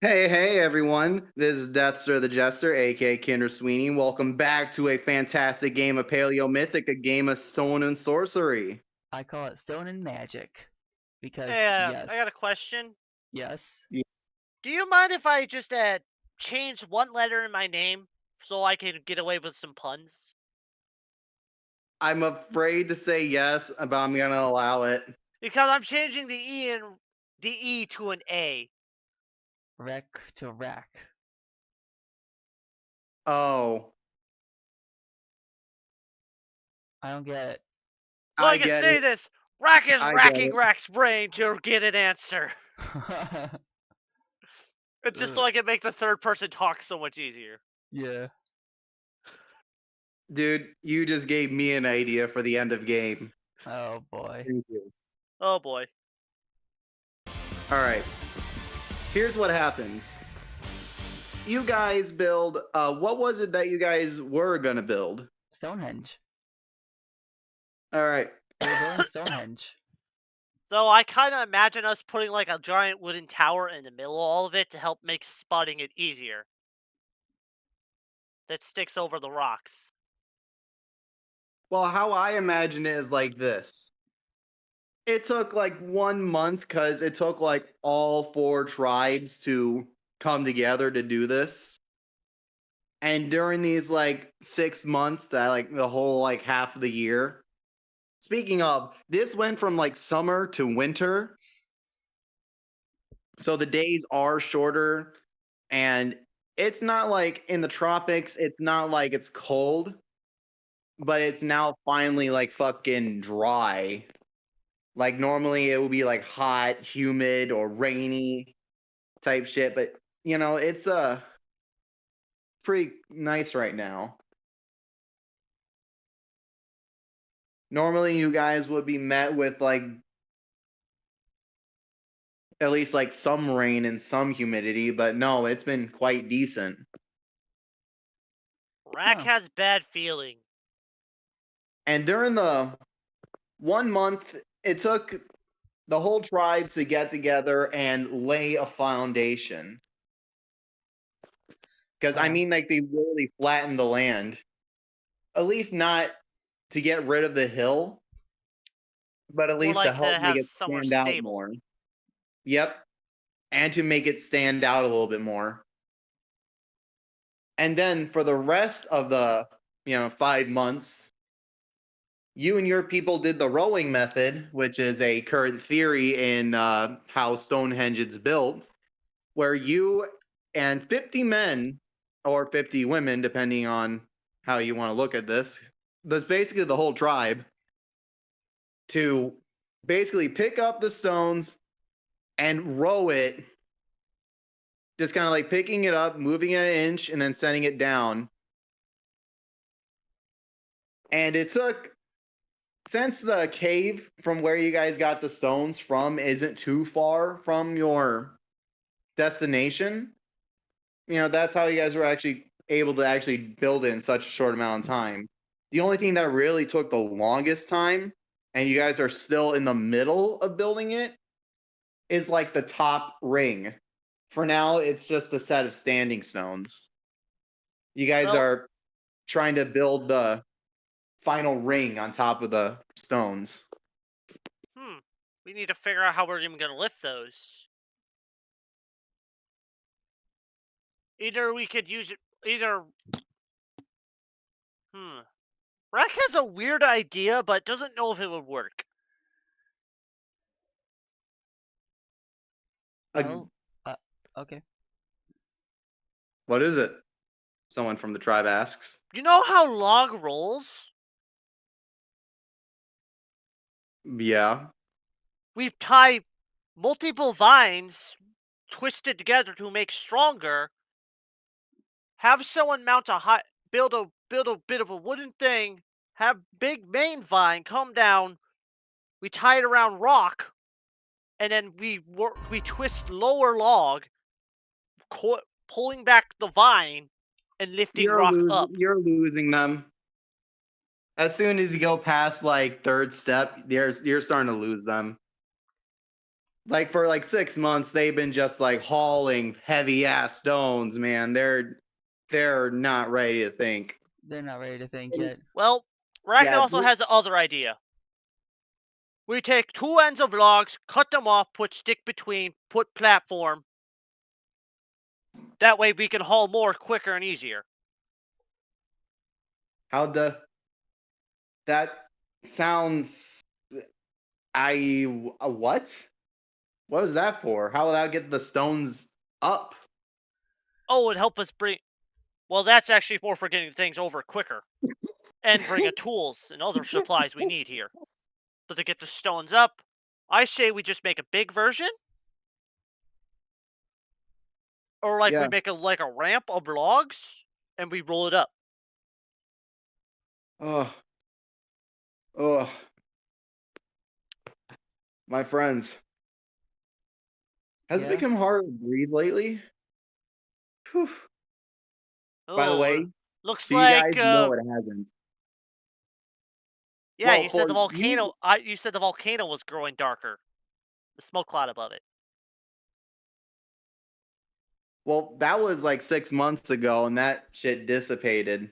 Hey, everyone. This is Dethster the Jester, aka Kinder Sweeney. Welcome back to a fantastic game of Paleo Mythic, a game of stone and sorcery. I call it stone and magic. Because, Hey, I got a yes. question. Yes. Y- Do you mind if I just change one letter in my name so I can get away with some puns? I'm afraid to say yes, but I'm going to allow it. Because I'm changing the E to an A. Wreck to rack. Oh, I don't get it. So I I can get say it. this. Rack is I get racking it. Rack's brain to get an answer. It's just so Ugh, I can make the third person talk so much easier. yeah. Dude, you just gave me an idea for the end of game. Oh boy. Thank you. Oh boy. All right. Here's what happens. You guys build, what was it that you guys were going to build? Stonehenge. All right. We're building Stonehenge. So I kind of imagine us putting like a giant wooden tower in the middle of all of it to help make spotting it easier. That sticks over the rocks. Well, how I imagine it is like this. It took like 1 month because it took like all four tribes to come together to do this. And during these like 6 months, that like the whole like half of the year. Speaking of, this went from like summer to winter. So the days are shorter. And it's not like in the tropics, it's not like it's cold, but it's now finally like fucking dry. Like normally it would be like hot, humid, or rainy type shit, but it's pretty nice right now. Normally you guys would be met with like at least like some rain and some humidity, but no, it's been quite decent. Rack Huh. has bad feeling. And during the 1 month, it took the whole tribe to get together and lay a foundation. Because I Uh, mean, like they literally flattened the land. At least not to get rid of the hill, but at More least to like help to make have it somewhere stand out stable. more. Yep. And to make it stand out a little bit more. And then for the rest of the, 5 months, you and your people did the rowing method, which is a current theory in how Stonehenge is built, where you and 50 men or 50 women, depending on how you want to look at this, that's basically the whole tribe, to basically pick up the stones and row it, just kind of like picking it up, moving it an inch, and then setting it down. And it took, since the cave from where you guys got the stones from isn't too far from your destination, that's how you guys were actually able to actually build it in such a short amount of time. The only thing that really took the longest time, and you guys are still in the middle of building it, is like the top ring. For now, it's just a set of standing stones. You guys Well, are trying to build the final ring on top of the stones. hmm. We need to figure out how we're even gonna lift those. Either we could use it. Either. Hmm. Rack has a weird idea, but doesn't know if it would work. Uh, well, okay. what is it? Someone from the tribe asks. You know how log rolls? Yeah. We've tied multiple vines twisted together to make stronger. Have someone mount a high, build a bit of a wooden thing. Have big main vine come down. We tie it around rock, and then we twist lower log, pulling back the vine and lifting rock up. You're losing them. As soon as you go past like third step, you're starting to lose them. like for like 6 months, they've been just like hauling heavy ass stones, man. They're not ready to think. They're not ready to think yet. Well, Racket Yeah, also has the other idea. We take two ends of logs, cut them off, put stick between, put platform. That way we can haul more quicker and easier. that sounds what? What was that for? How will that get the stones up? Oh, it'd help us bring. Well, that's actually more for getting things over quicker. And bringing tools and other supplies we need here. But to get the stones up, I say we just make a big version. Or like we Yeah. make like a ramp of logs and we roll it up. Oh, oh, my friends. Has it Yeah. become harder to breathe lately? Whew. By the Oh, way, looks so you like guys know it hasn't. yeah, Well, you said for the you, volcano. You said the volcano was growing darker. The smoke cloud above it. well, that was like 6 months ago, and that shit dissipated.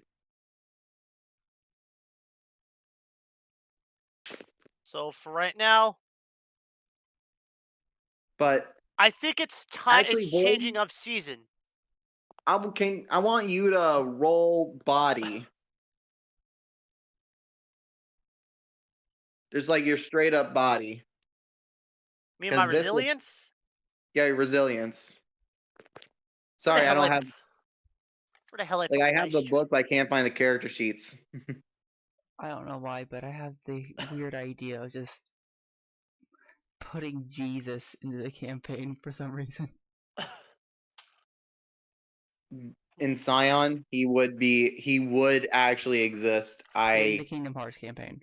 So for right now, But I think it's time. It's actually, changing Void, of season. I want you to roll body. Just like your straight up body, Me and my because this will resilience. get your resilience. Where the Sorry, I hell don't I? have Where the hell I like put my I have dice the tray? book, but I can't find the character sheets. I don't know why, but I have the weird idea of just putting Jesus into the campaign for some reason. In Scion, he would actually exist. In the Kingdom Hearts campaign.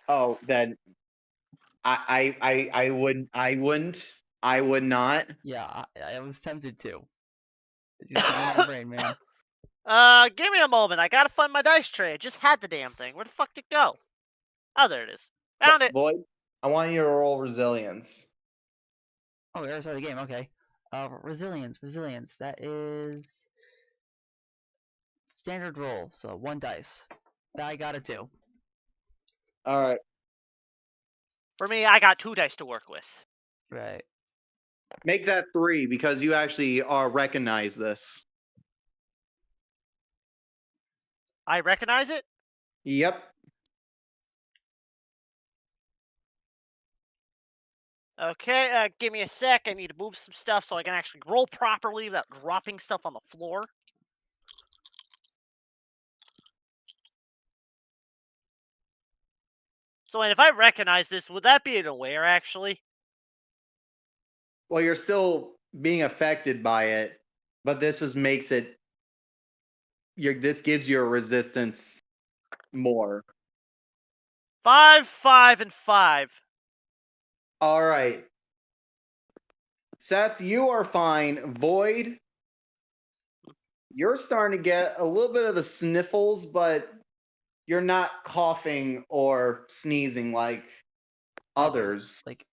Then I would not. Yeah, I was tempted to. It just went in my brain, man. Give me a moment. I gotta find my dice tray. I just had the damn thing. Where the fuck did it go? Oh, there it is. But Found it. Void, I want you to roll resilience. Oh, we already started the game. Okay. Resilience. That is standard roll. So 1 dice. That I got a 2. All right, For me, I got 2 dice to work with. Right. make that 3 because you actually recognize this. I recognize it. Yep. Okay, give me a sec. I need to move some stuff so I can actually roll properly without dropping stuff on the floor. So, and if I recognize this, would that be an aware, actually? Well, you're still being affected by it, but this just makes it. This gives you a resistance more. 5, 5, and 5. All right. Seth, you are fine. Void, you're starting to get a little bit of the sniffles, but you're not coughing or sneezing like others, Like,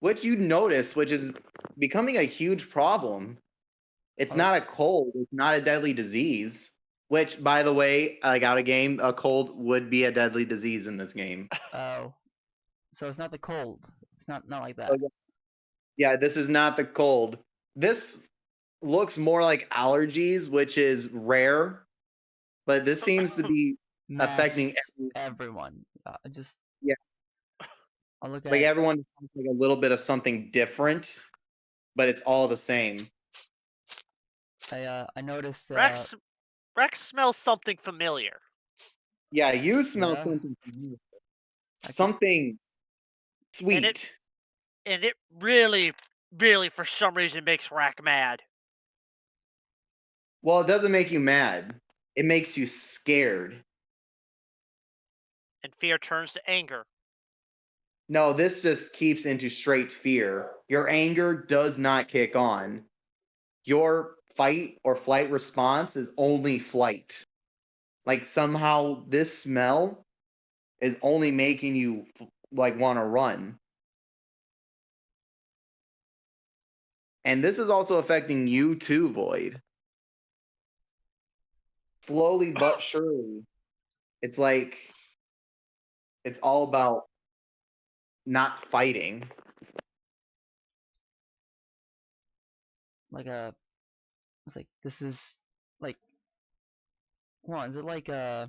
which you notice, which is becoming a huge problem. It's Oh. not a cold, it's not a deadly disease. Which, by the way, like out of game, a cold would be a deadly disease in this game. oh. So it's not the cold. It's not like that. Okay. Yeah, this is not the cold. This looks more like allergies, which is rare, but this seems to be affecting Mass everyone. Just yeah, I'll look like at everyone has like a little bit of something different, but it's all the same. I noticed Rex smells something familiar. Yeah, you smell yeah. something familiar. I can- Something sweet. And it really, really, for some reason, makes Rack mad. Well, it doesn't make you mad. It makes you scared. And fear turns to anger. No, this just keeps into straight fear. Your anger does not kick on. Your fight or flight response is only flight. Like somehow this smell is only making you like want to run. And this is also affecting you too, Void. Slowly but surely. It's like it's all about not fighting. Like it's like this is like, hold on, is it like I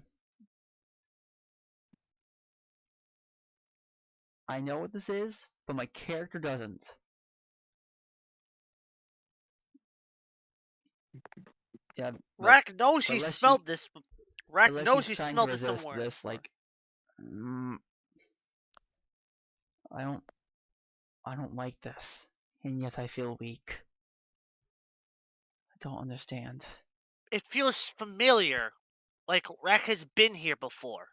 know what this is, but my character doesn't. Yeah, Rack knows but he unless smelled this. Rack unless knows she's he trying to smelled this resist somewhere. this, like, I don't like this, and yet I feel weak. I don't understand. It feels familiar, like Rack has been here before,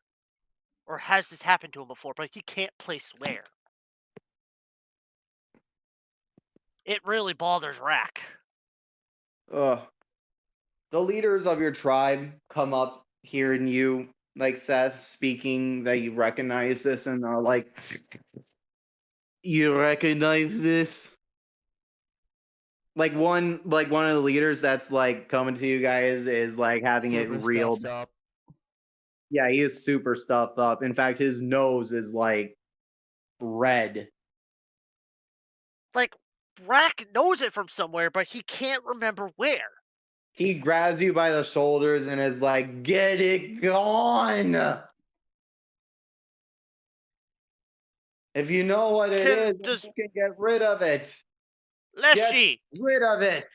or has this happened to him before, but he can't place where. It really bothers Rack. Ugh. The leaders of your tribe come up hearing you, like Seth, speaking that you recognize this and are like, you recognize this? Like one of the leaders that's like coming to you guys is like having it Super real. stuffed up. Yeah, he is super stuffed up. In fact, his nose is like red. Like, Rack knows it from somewhere, but he can't remember where. He grabs you by the shoulders and is like, get it gone. If you know what it is, then you can get rid of it. Get Leshy, rid of it.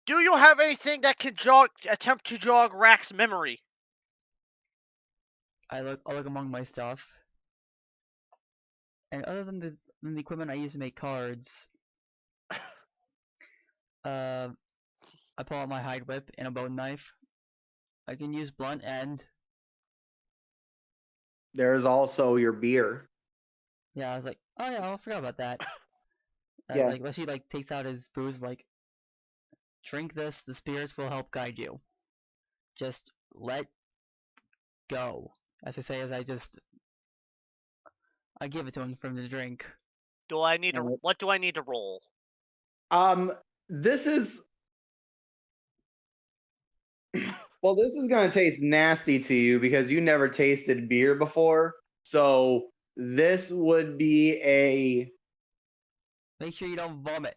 do you have anything that can attempt to jog Rack's memory? I'll look among my stuff. And other than the equipment I use to make cards, I pull out my hide whip and a bone knife. I can use blunt end. There's also your beer. Yeah, I was like, oh yeah, I forgot about that. Yeah. Like, Leshy like takes out his booze, like, drink this. The spirits will help guide you. Just let go. As I say, as I give it to him from the drink. What do I need to roll? This is well, this is gonna taste nasty to you because you never tasted beer before. So this would be a. Make sure you don't vomit.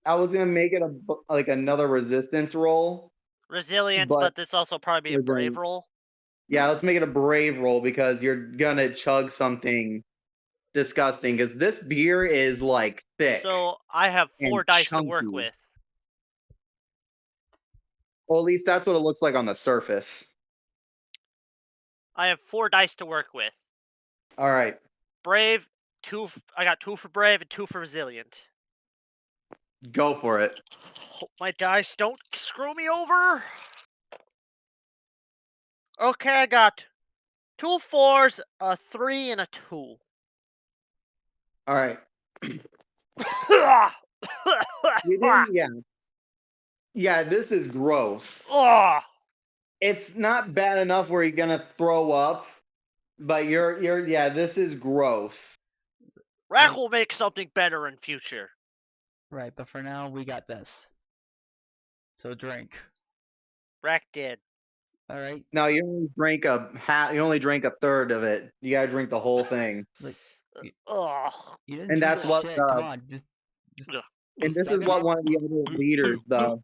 I was gonna make it like another resistance roll. Resilience, But but this also probably be a brave roll. Yeah, let's make it a brave roll because you're gonna chug something disgusting because this beer is like thick. So I have 4 and dice to work chunky. with. Well, at least that's what it looks like on the surface. I have 4 dice to work with. All right. Brave, I got 2 for brave and 2 for resilient. Go for it. Hope my dice don't screw me over. Okay, I got 2 4s, a 3, and a 2. All right. You didn't, yeah. Yeah, this is gross. Ugh. It's not bad enough where you're gonna throw up, but yeah, this is gross. Rack will make something better in future. Right, but for now, we got this. So drink. Rack did. All right. No, you only drank you only drank a third of it. You gotta drink the whole thing. Like, Ugh. you didn't And drink that's what shit. Come on, just and this suck is it what up. one of the other leaders, the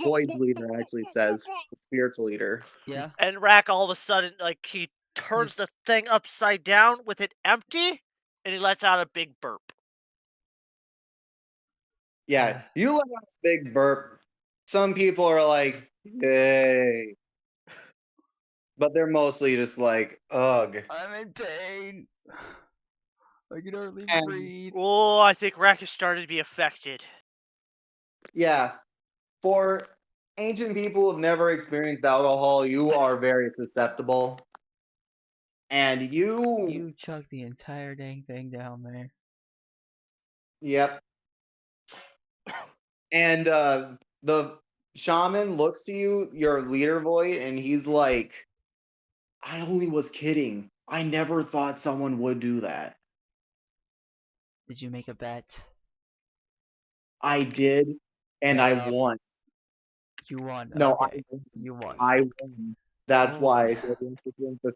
Void leader, actually says. The spiritual leader. Yeah. And Rack all of a sudden, like, he turns the thing upside down with it empty, and he lets out a big burp. Yeah, you let out a big burp. Some people are like, yay. But they're mostly just like, ugh. I'm in pain. I can hardly And breathe. Oh, I think Rack is starting to be affected. yeah, for ancient people who have never experienced alcohol, you are very susceptible. And You chugged the entire dang thing down there. Yep. And the shaman looks to you, your leader Void, and he's like, I only was kidding. I never thought someone would do that. Did you make a bet? I did, and I Yeah. won. You won. No, Okay. You won. I won. That's Oh. why I said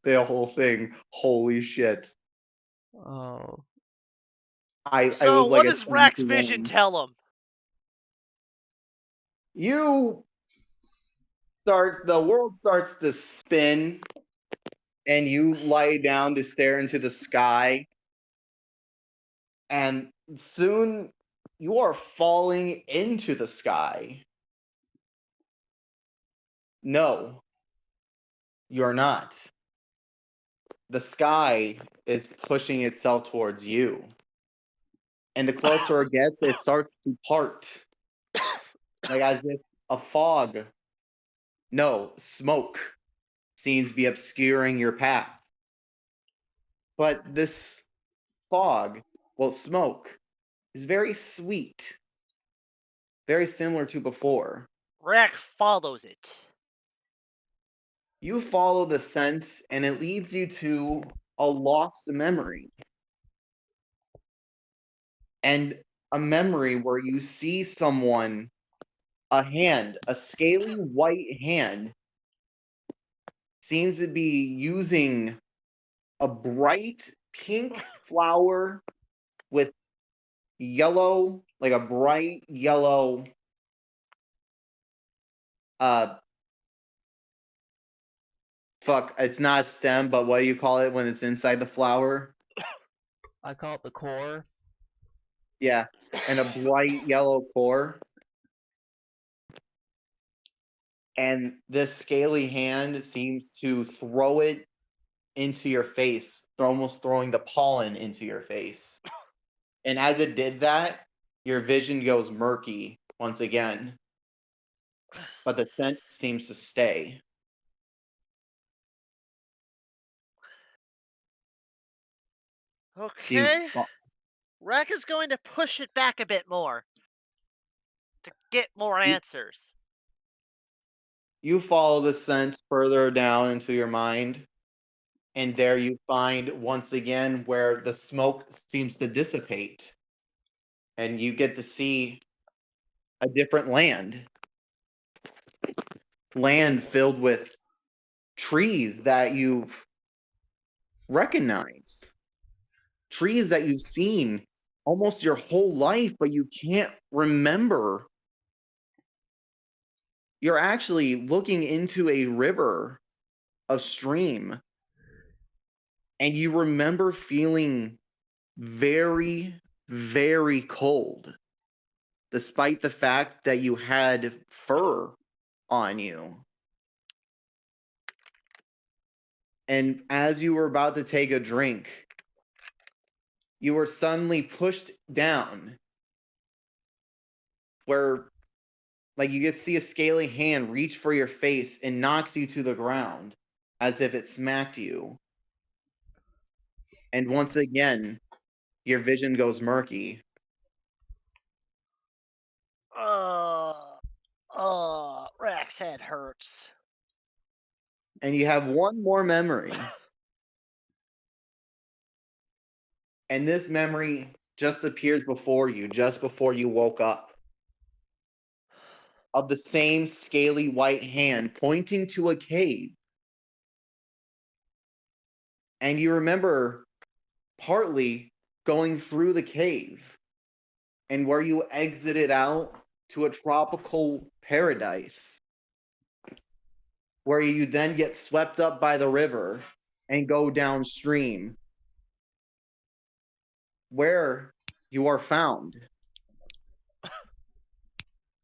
the whole thing. Holy shit! Oh. I So, was like what a does 10 Rack's to vision 1. tell him? The world starts to spin, and you lie down to stare into the sky, and soon you are falling into the sky. No, you're not. The sky is pushing itself towards you. And the closer it gets, it starts to part. Like as if a fog, no, smoke seems to be obscuring your path. But this fog, well, smoke, is very sweet, very similar to before. Rack follows it. You follow the scent, and it leads you to a lost memory. And a memory where you see someone, a hand, a scaly white hand, seems to be using a bright pink flower with yellow, like a bright yellow, uh, fuck, it's not a stem, but what do you call it when it's inside the flower? I call it the core. Yeah, and a bright yellow core. And this scaly hand seems to throw it into your face, almost throwing the pollen into your face. And as it did that, your vision goes murky once again, but the scent seems to stay. You Okay. Rack is going to push it back a bit more to get more you, answers. you follow the scent further down into your mind, and there you find once again where the smoke seems to dissipate, and you get to see a different land filled with trees that you recognize, trees that you've seen almost your whole life, but you can't remember. You're actually looking into a river, a stream, and you remember feeling very, very cold, despite the fact that you had fur on you. And as you were about to take a drink, you were suddenly pushed down where like you could see a scaly hand reach for your face and knocks you to the ground as if it smacked you. And once again, your vision goes murky. Rack's head hurts. And you have one more memory. And this memory just appears before you, just before you woke up. Of the same scaly white hand pointing to a cave. And you remember partly going through the cave and where you exited out to a tropical paradise where you then get swept up by the river and go downstream where you are found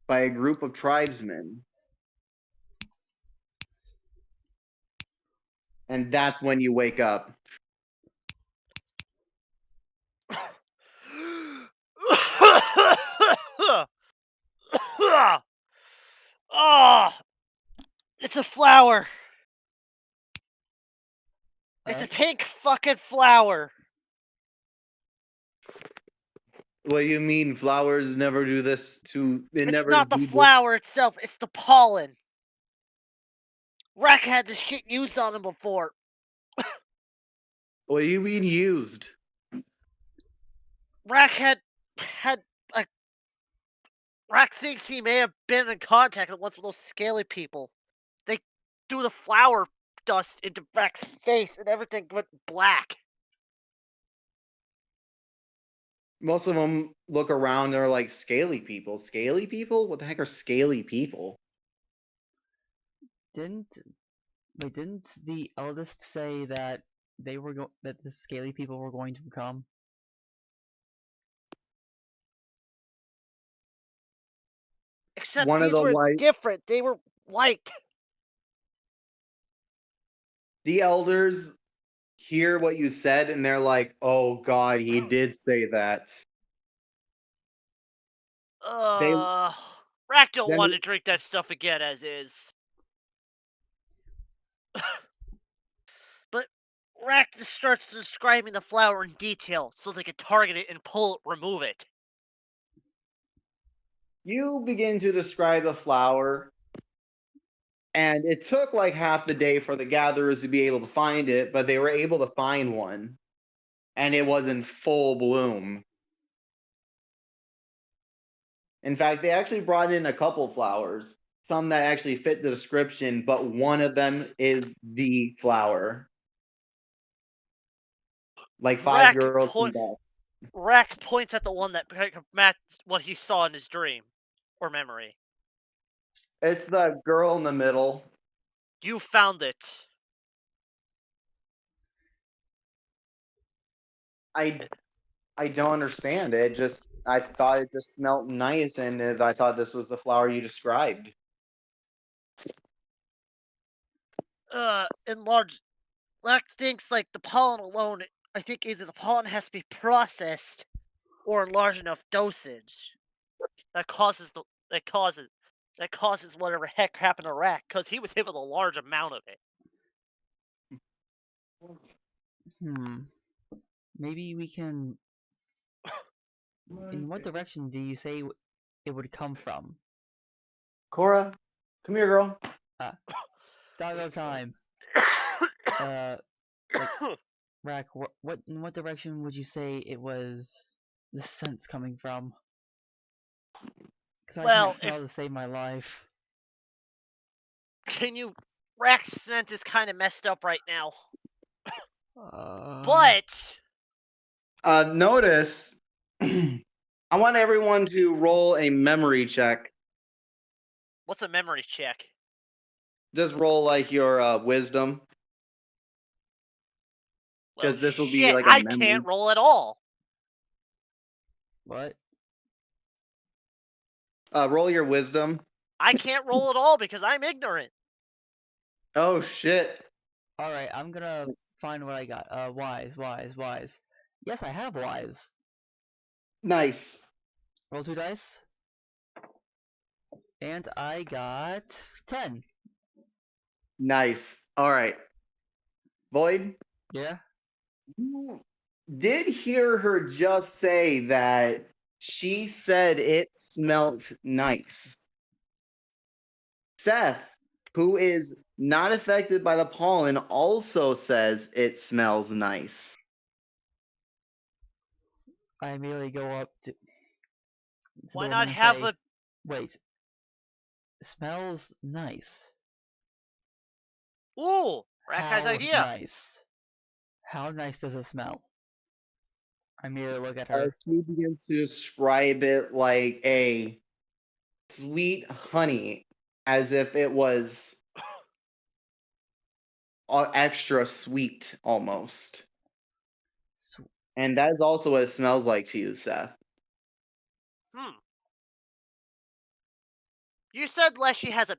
by a group of tribesmen. And that's when you wake up. Oh, it's a flower. It's a pink fucking flower. What do you mean flowers never do this to they It's never not the do this? flower itself, it's the pollen. Rack had this shit used on him before. What do you mean used? Rack had like Rack thinks he may have been in contact with one of those scaly people. They threw the flower dust into Rack's face and everything went black. Most of them look around and they're like scaly people. Scaly people? What the heck are scaly people? Didn't the eldest say that that the scaly people were going to come? Except One of these the were white different. They were white. the elders hear what you said and they're like, "Oh God, he did say that." They Uh, Rack don't then want to drink that stuff again as is. But Rack just starts describing the flower in detail so they can target it and remove it. you begin to describe the flower, and it took like half the day for the gatherers to be able to find it, but they were able to find one, and it was in full bloom. In fact, they actually brought in a couple flowers, some that actually fit the description, but one of them is the flower. Like five Rack girls point from Beth. Rack points at the one that matched what he saw in his dream or memory. It's the girl in the middle. You found it. I I don't understand it. Just I thought it just smelled nice, and I thought this was the flower you described. Enlarged. Rack thinks like the pollen alone. I think either the pollen has to be processed or in large enough dosage that causes the that causes whatever heck happened to Rack because he was hit with a large amount of it. Maybe we can. In what direction do you say it would come from? Cora, come here, girl. Doggo time. Rack, in what direction would you say it was the scent's coming from? Because I Well, can't smell to save my life. can you? Rack's scent is kind of messed up right now, Uh, but Notice, I want everyone to roll a memory check. what's a memory check? Just roll like your wisdom, Well, because this will be shit, like a I memory. can't roll at all. what? Roll your wisdom. I can't roll at all because I'm ignorant. Oh shit! Alright, I'm gonna find what I got. Wise. Yes, I have wise. Nice. Roll 2 dice. And I got 10. Nice. All right. Void, Yeah? you did hear her just say that she said it smelt nice. Seth, who is not affected by the pollen, also says it smells nice. I immediately go up to the Why doorman not and have say, a? wait, smells nice. Ooh, Rack has How idea. nice? How nice does it smell? I immediately look at her. She begins to describe it like a sweet honey, as if it was extra sweet almost. And that is also what it smells like to you, Seth. You said Leshy has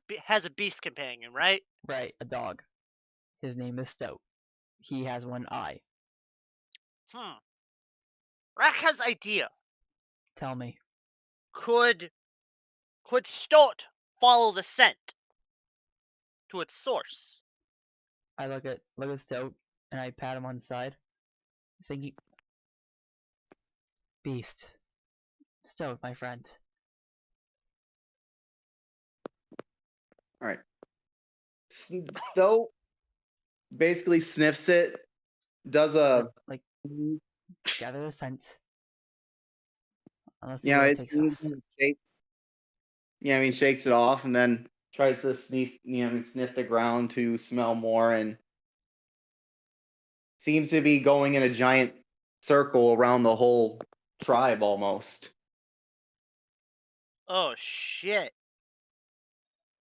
a beast companion, right? Right, a dog. His name is Stout. He has one eye. Rack has idea. Tell me. Could Stot follow the scent to its source? I look at Stout and I pat him on the side, thinking, Beast. Stout, my friend. All right. Stowe basically sniffs it, does a Like gather the scent, Let's see You know, where it it takes seems us. shakes. Yeah, I mean, shakes it off and then tries to sniff the ground to smell more, and seems to be going in a giant circle around the whole tribe almost. Oh shit!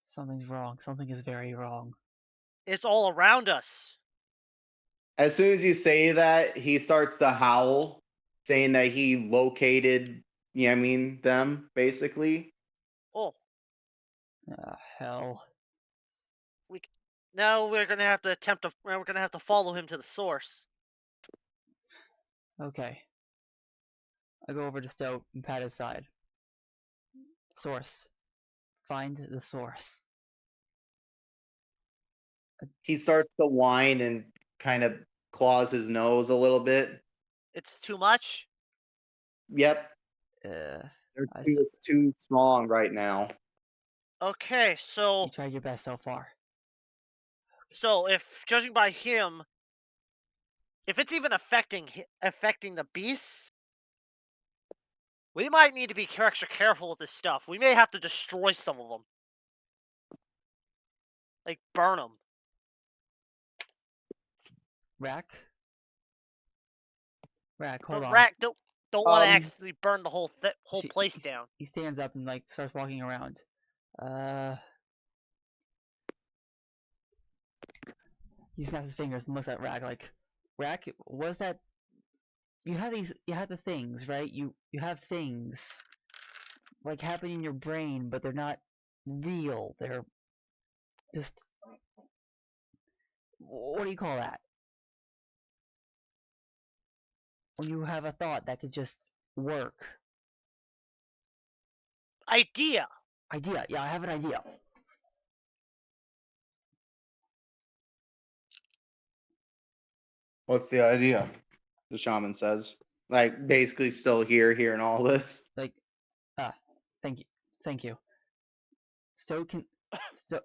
Something's wrong. Something is very wrong. It's all around us. As soon as you say that, he starts to howl, saying that he located, them basically. Oh, Hell. we. Now we're gonna have to attempt to. We're gonna have to follow him to the source. Okay. I go over to Stoat and pat his side. Source. Find the source. He starts to whine and kind of claws his nose a little bit. It's too much. Yep, Uh, it's too strong right now. Okay, you so tried your best so far. if judging by him, if it's even affecting the beasts, we might need to be extra careful with this stuff. We may have to destroy some of them, like burn them. Rack? Rack, hold But on. Rack don't want to Um, actually burn the whole She- place he- down. He stands up and like starts walking around. He snaps his fingers and looks at Rack like, Rack, was that? You have the things, right? You have things like happening in your brain, but they're not real. They're just, what do you call that? When you have a thought that could just work. Idea. Idea. Yeah, I have an idea. what's the idea? The shaman says. Like, basically still hearing all this. Like, thank you, thank you. Stowe can, Stowe,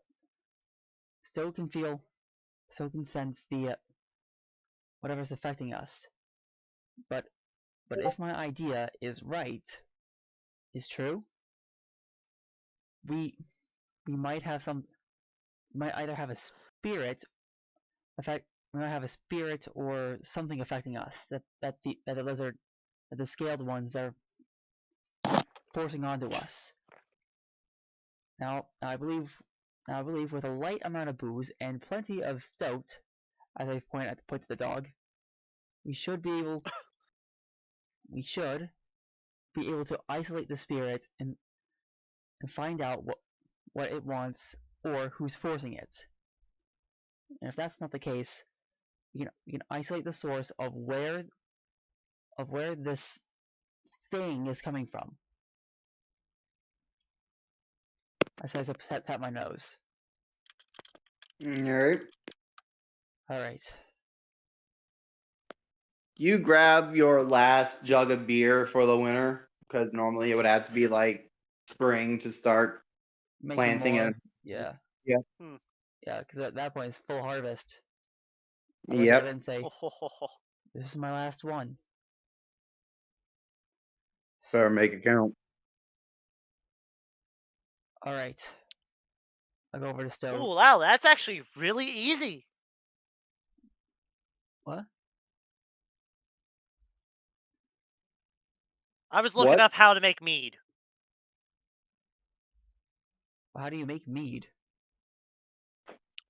Stowe can feel, Stowe can sense the whatever's affecting us. But if my idea is right, is true, we might have some. We might either have a spirit affect. We might have a spirit or something affecting us. That the lizard, that the scaled ones are forcing onto us. Now I believe with a light amount of booze and plenty of stout, as I point to the dog, we should be able to isolate the spirit and find out what it wants or who's forcing it. And if that's not the case, you can isolate the source of where this thing is coming from. I say as I tap my nose. Alright. Alright. You grab your last jug of beer for the winter, because normally it would have to be like spring to start Making planting more. and Yeah. Yeah. Yeah, because at that point it's full harvest. I look at it Yep. and say, this is my last one. Better make it count. Alright. I go over to Stowe. Oh wow, that's actually really easy. What? I was looking What? up how to make mead. How do you make mead?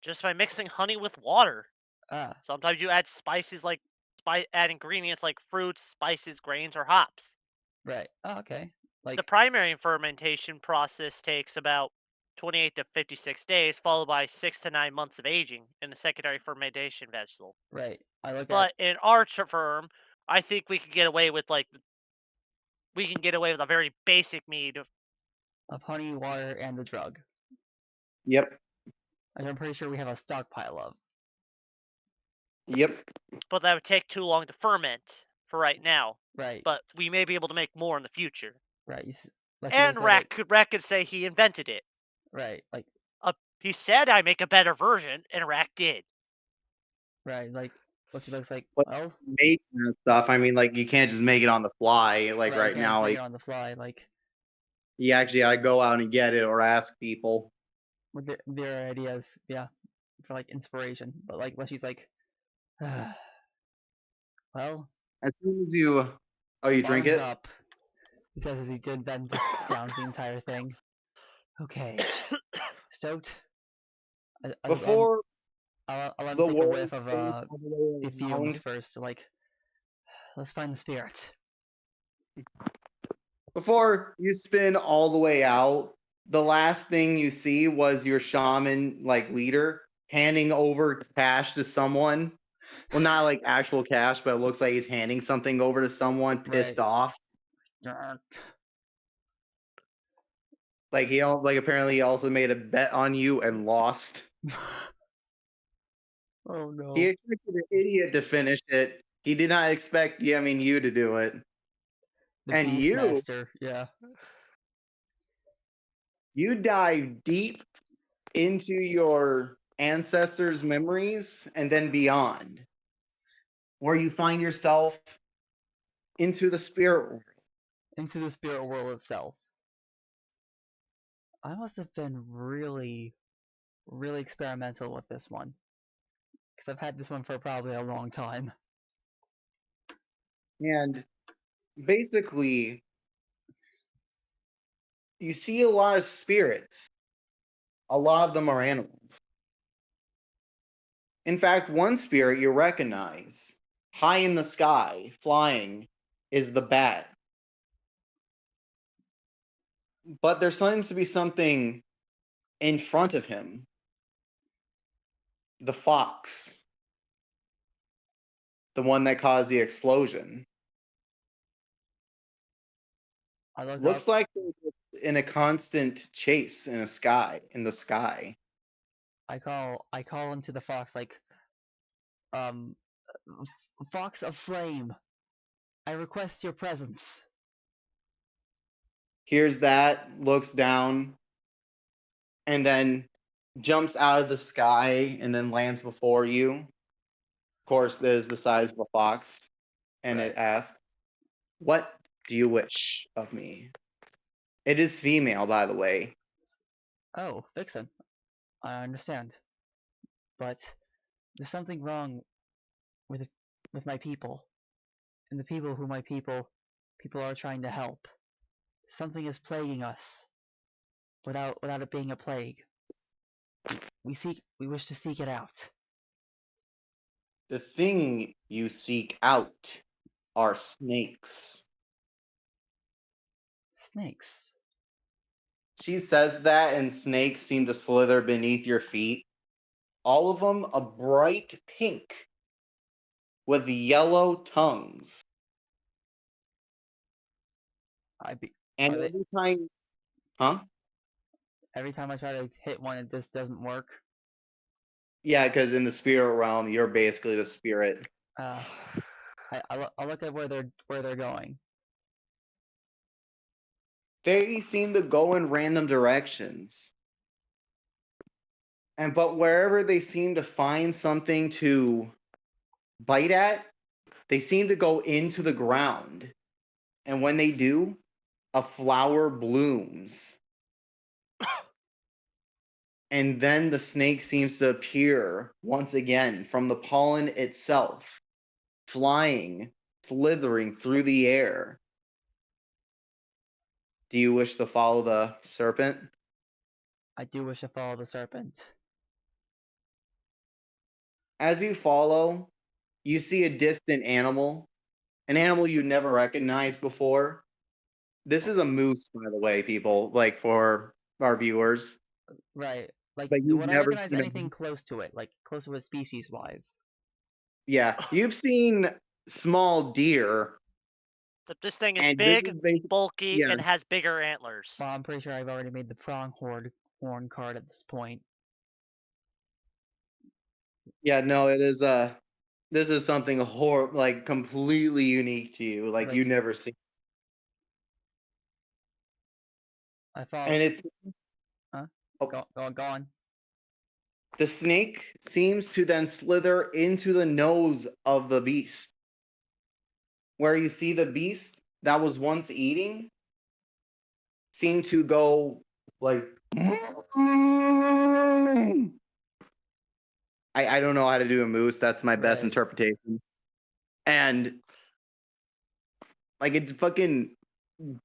Just by mixing honey with water. Ah, Sometimes you add spices like add ingredients like fruits, spices, grains, or hops. right. Oh, okay. The Like, primary fermentation process takes about 28 to 56 days, followed by 6 to 9 months of aging in the secondary fermentation vessel. right. I look at But in our firm, I think we can get away with a very basic mead. of honey, water, and the drug. Yep. I'm pretty sure we have a stockpile of. Yep. But that would take too long to ferment for right now. Right. But we may be able to make more in the future. Right. And Rack could say he invented it. Right. Like. He said I make a better version, and Rack did. Right. Like. Leshy looks like, What well, making and stuff. I mean, like you can't just make it on the fly. Like right, you right can't now, just make like it on the fly. Like, you actually gotta go out and get it or ask people. with their ideas, yeah, for like inspiration. But like Leshy's like, well, As soon as you, oh, you drink bottoms it up. He says as he did then just downs the entire thing. Okay, stoked. before I'll let him the take a world whiff of goes all the way the fumes around. first. Like, let's find the spirit. Before you spin all the way out, the last thing you see was your shaman like leader handing over cash to someone. Well, not like actual cash, but it looks like he's handing something over to someone pissed Right. off. Like like apparently he also made a bet on you and lost. Oh no. He expected an idiot to finish it. He did not expect you to do it. The And Beastmaster, yeah. you dive deep into your ancestors' memories and then beyond, where you find yourself into the spirit world. Into the spirit world itself. I must have been really, really experimental with this one. Because I've had this one for probably a long time. And basically, you see a lot of spirits. A lot of them are animals. In fact, one spirit you recognize, high in the sky, flying, is the bat. But there seems to be something in front of him, the fox, the one that caused the explosion. I look Looks up. like they're in a constant chase in the sky. I call into the fox like, Fox of Flame. I request your presence. Hears that, looks down, and then jumps out of the sky and then lands before you. Of course, it is the size of a fox, and Right. it asks, "What do you wish of me?" It is female, by the way. Oh, Vixen. I understand. But there's something wrong with with my people. And the people who my people are trying to help. Something is plaguing us without it being a plague. We wish to seek it out. The thing you seek out are snakes. Snakes. She says that, and snakes seem to slither beneath your feet. All of them a bright pink with yellow tongues. And Are they every time, huh? every time I try to hit one it just doesn't work? Yeah, because in the spirit realm, you're basically the spirit. Uh I look at where they're going. They seem to go in random directions. But wherever they seem to find something to bite at, they seem to go into the ground. And when they do, a flower blooms. And then the snake seems to appear once again from the pollen itself, flying, slithering through the air. Do you wish to follow the serpent? I do wish to follow the serpent. As you follow, you see a distant animal, an animal you never recognized before. This is a moose, by the way, people, like for our viewers. Right. Like, But you've would I never recognize seen a anything close to it? Like, close to it species wise? yeah, you've seen small deer, But this thing is and this big, is basically bulky, yeah, and has bigger antlers. Well, I'm pretty sure I've already made the horn card at this point. yeah. No, it is this is something like completely unique to you, like you Like, never seen, I follow. and it's Huh? oh, Go on. The snake seems to then slither into the nose of the beast, where you see the beast that was once eating seem to go like. I don't know how to do a moose. That's my best Right. interpretation. And like it fucking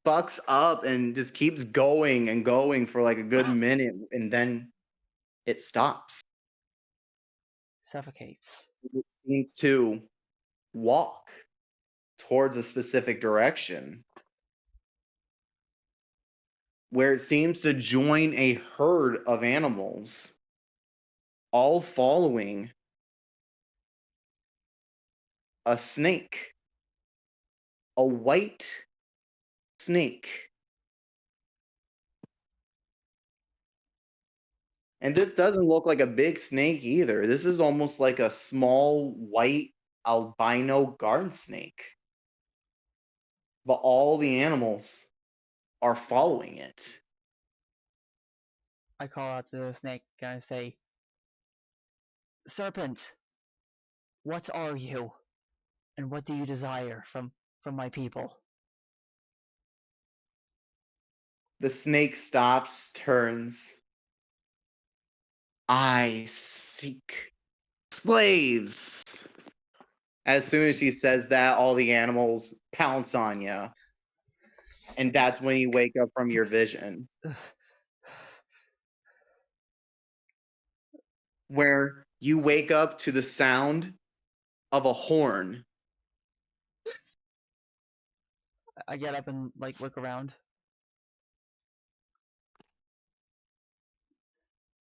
bucks up and just keeps going and going for like a good minute, and then it stops. Suffocates. It needs to walk towards a specific direction where it seems to join a herd of animals, all following a snake, a white snake. And this doesn't look like a big snake either. This is almost like a small white albino garden snake. But all the animals are following it. I call out to the snake and I say, Serpent, what are you? And what do you desire from my people? The snake stops, turns. I seek slaves. As soon as she says that, all the animals pounce on you. And that's when you wake up from your vision, where you wake up to the sound of a horn. I get up and like look around.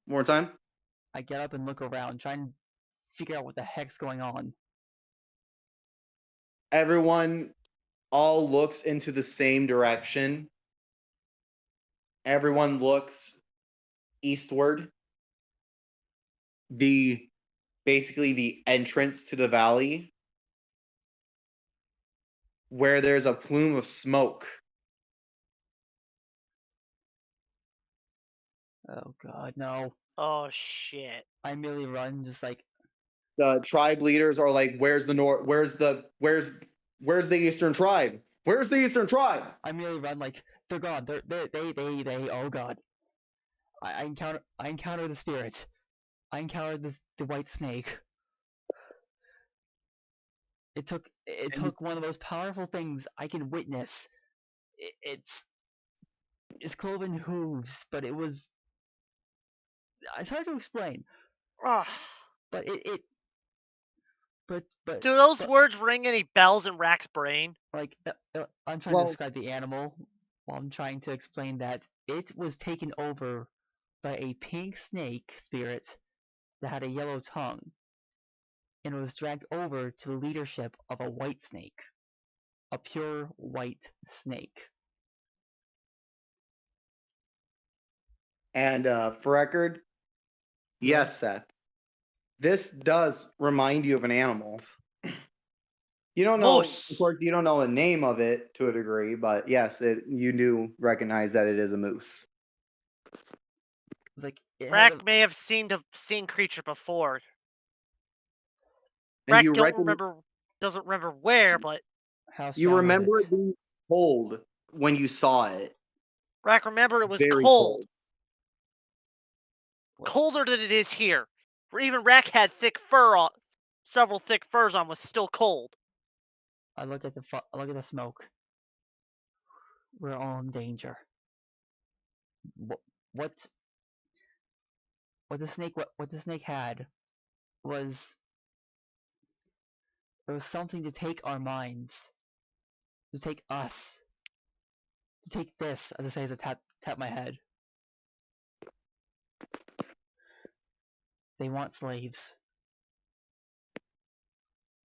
More time. I get up and look around, trying to figure out what the heck's going on. Everyone all looks into the same direction. Everyone looks eastward. Basically the entrance to the valley, where there's a plume of smoke. Oh god, no. Oh shit. I immediately run, just like, The tribe leaders are like, "Where's the north? Where's the eastern tribe? Where's the eastern tribe?" I immediately run like, they're gone. They, oh god. I encounter the spirit. I encountered the white snake. It And took one of the most powerful things I can witness. It's cloven hooves, but it's hard to explain. Ugh. But but Do those but words ring any bells in Rack's brain? like I'm trying to well, describe the animal while I'm trying to explain that it was taken over by a pink snake spirit that had a yellow tongue, and was dragged over to the leadership of a white snake, a pure white snake. and for record, Yeah. yes, Seth, this does remind you of an animal. You don't know, of Moose. course, you don't know the name of it to a degree, but yes, you do recognize that it is a moose. It was like it had Rack may have seen creature before. And Rack doesn't remember where, but how you strong was remember it? it being cold when you saw it. Rack remembered it was Very cold. cold. Colder than it is here. Where even Rack had thick fur on, several thick furs on, was still cold. I look at the smoke. We're all in danger. What what what the snake had was it was something to take our minds, to take us, to take this, as I say as I tap my head. They want slaves.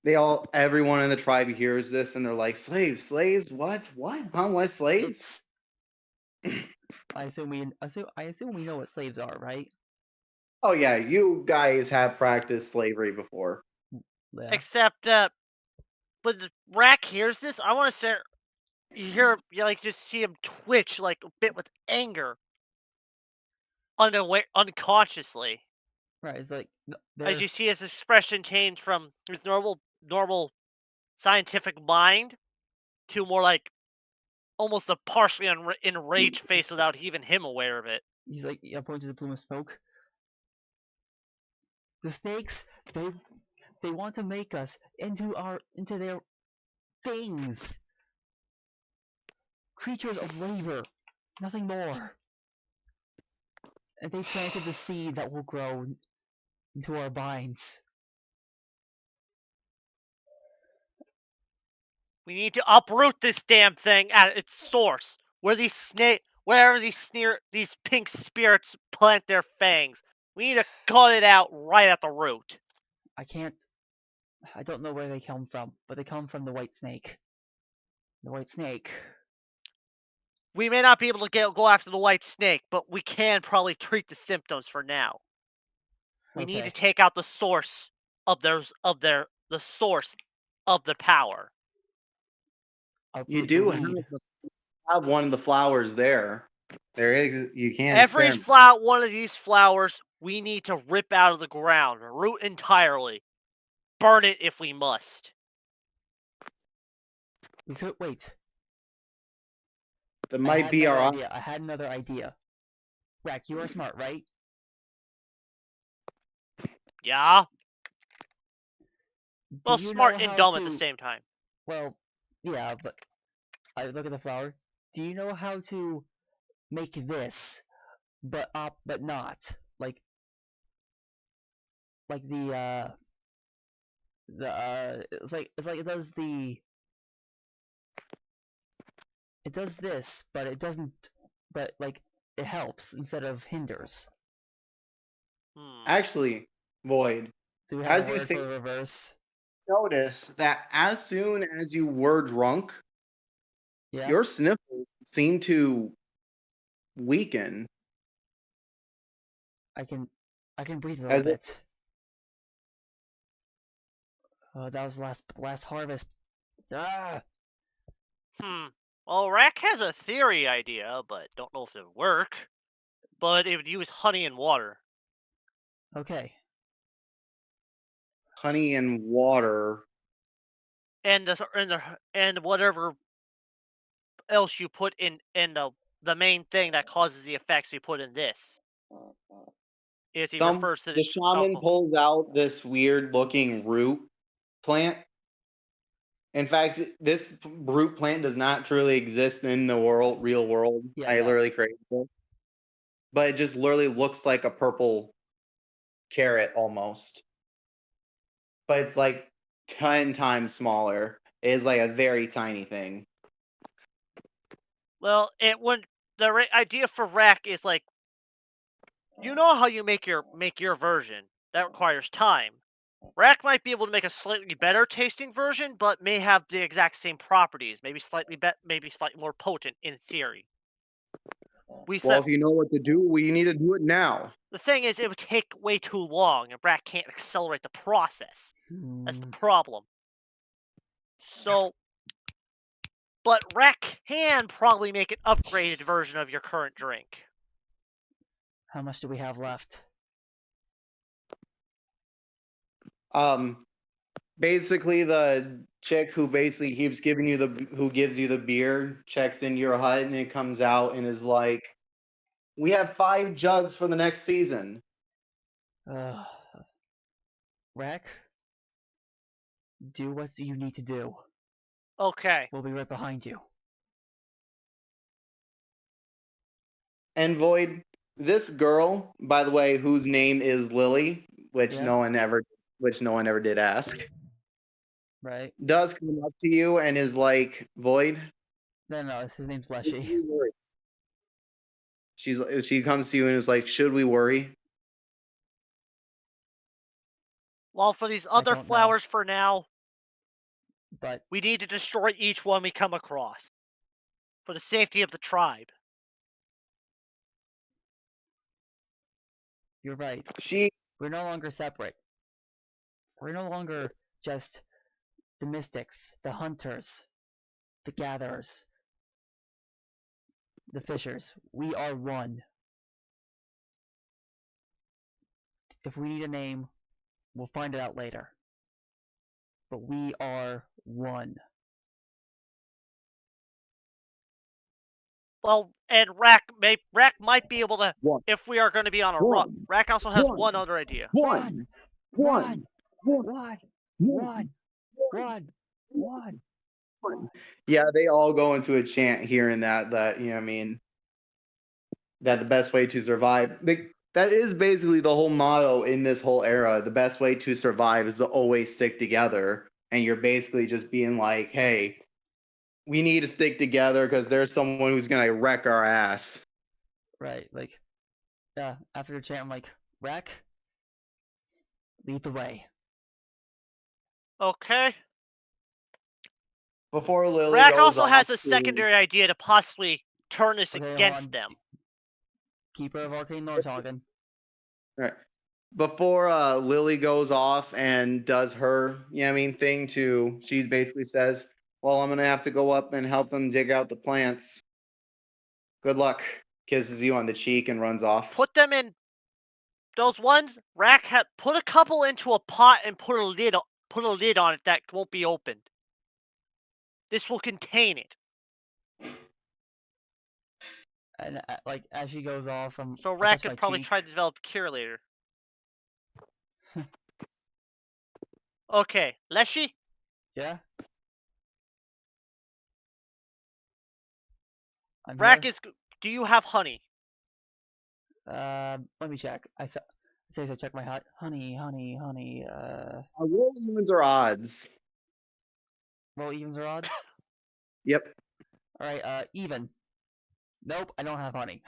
Everyone in the tribe hears this and they're like, slaves, what? Huh? What, slaves? I assume we know what slaves are, right? Oh yeah, you guys have practiced slavery before. Yeah. Except, when Rack hears this, I want to say, you like just see him twitch like a bit with anger, unconsciously. Right, it's like As they're you see, his expression changed from his normal scientific mind to more like almost a partially enraged face without even him aware of it. he's like pointing to the plume of smoke. The snakes, they want to make us into their things. Creatures of labor, nothing more. And they planted the seed that will grow into our binds. We need to uproot this damn thing at its source, wherever these pink spirits plant their fangs. We need to cut it out right at the root. I don't know where they come from, but they come from the white snake. The white snake. We may not be able to go after the white snake, but we can probably treat the symptoms for now. We need to Okay. take out the source of the source of the power. You Uproot the do weed. have one of the flowers there. There is. You can Every experiment. one of these flowers we need to rip out of the ground, root entirely. Burn it if we must. We could wait. That I might had be another our. idea. I had another idea. Rack, you are smart, right? Yeah? Do Well, you know smart and how dumb at the to? same time. Well, yeah, but I look at the flower. Do you know how to make this, but not like it's like it does this, but it doesn't. But like it helps instead of hinders. Actually, Void, Do we have a as you word say, for the reverse? notice that as soon as you were drunk, Yeah, your sniffles seem to weaken. I can breathe a little As if bit. That was last harvest. Ah, Well, Rack has a theory idea, but don't know if it would work. But it would use honey and water. okay. honey and water. And whatever else you put in the main thing that causes the effects you put in this. Is he refers to The the shaman alcohol. pulls out this weird looking root plant. In fact, this root plant does not truly exist in the real world. Yeah, I no. literally created it. But it just literally looks like a purple carrot almost. But it's like 10 times smaller. It is like a very tiny thing. Well, idea for Rack is like, you know how you make your version. That requires time. Rack might be able to make a slightly better tasting version, but may have the exact same properties. Maybe slightly more potent in theory. We Well, said if you know what to do, we need to do it now. the thing is, it would take way too long, and Rack can't accelerate the process. That's the Hmm. problem. So, but Rack can probably make an upgraded version of your current drink. How much do we have left? Um, basically, the chick who basically keeps giving you who gives you the beer checks in your hut and it comes out and is like, "We have 5 jugs for the next season." Uh, Rack, do what you need to do. Okay. We'll be right behind you. And Void, this girl, by the way, whose name is Lily, Yep. which no one ever did ask, Right. does come up to you and is like, "Void, No, his name's should Leshy. we worry?" She comes to you and is like, "Should we worry?" Well, for these I other don't know, flowers for now, but we need to destroy each one we come across. For the safety of the tribe. you're right. She We're no longer separate. We're no longer just the mystics, the hunters, the gatherers, the fishers. We are one. If we need a name, we'll find it out later. But we are one. Well, and Rack might be able to, One. if we are going to be on a run. One. Rack also has One. one other idea. Run! One. Run! One. Run! Run! Run! One. Yeah, they all go into a chant hearing that I mean, that the best way to survive. That is basically the whole motto in this whole era. The best way to survive is to always stick together. And you're basically just being like, hey, we need to stick together because there's someone who's gonna wreck our ass. Right, like, yeah, after the chant, I'm like, Rack, lead the way. Okay. Before Lily Rack goes also off has a to- secondary idea to possibly turn this Okay, hold against on. them. Keeper of Arcane Lore talking. Right. Before Lily goes off and does her, thing too, she basically says, well, I'm gonna have to go up and help them dig out the plants. Good luck. Kisses you on the cheek and runs off. Put them in those ones. Rack put a couple into a pot and put a lid on it that won't be opened. This will contain it. And like as she goes off, So I Rack touch my could probably cheek. try to develop cure later. Okay, Leshy, Yeah. I'm Rack here. is. Do you have honey? Let me check. I check my honey. Roll humans are odds. Roll evens or odds. Yep. All right. Even. Nope, I don't have honey.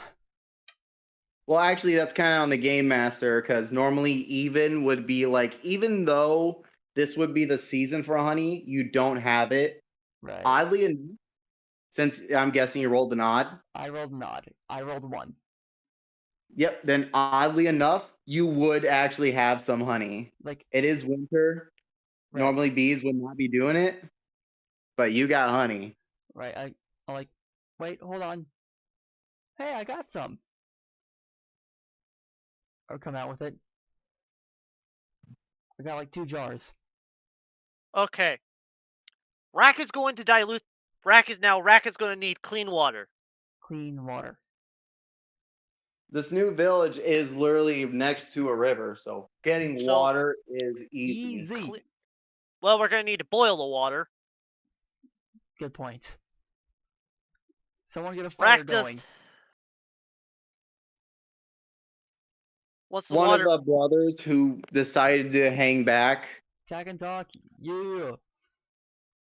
Well, actually, that's kind of on the game master because normally even would be like, even though this would be the season for honey, you don't have it. Right. Oddly enough, since I'm guessing you rolled an odd. I rolled an odd. I rolled 1. Yep. Then oddly enough, you would actually have some honey. Like, It is winter. right. Normally bees would not be doing it, but you got honey. Right. I'm like, wait, hold on. Hey, I got some. I'll come out with it. I got like 2 jars. Okay. Rack is going to dilute. Rack is going to need clean water. Clean water. This new village is literally next to a river, so getting So- water is easy. Easy. Well, we're going to need to boil the water. Good point. Someone get a fire Rack going. does. Once the One water. of the brothers who decided to hang back. Attack and talk. You.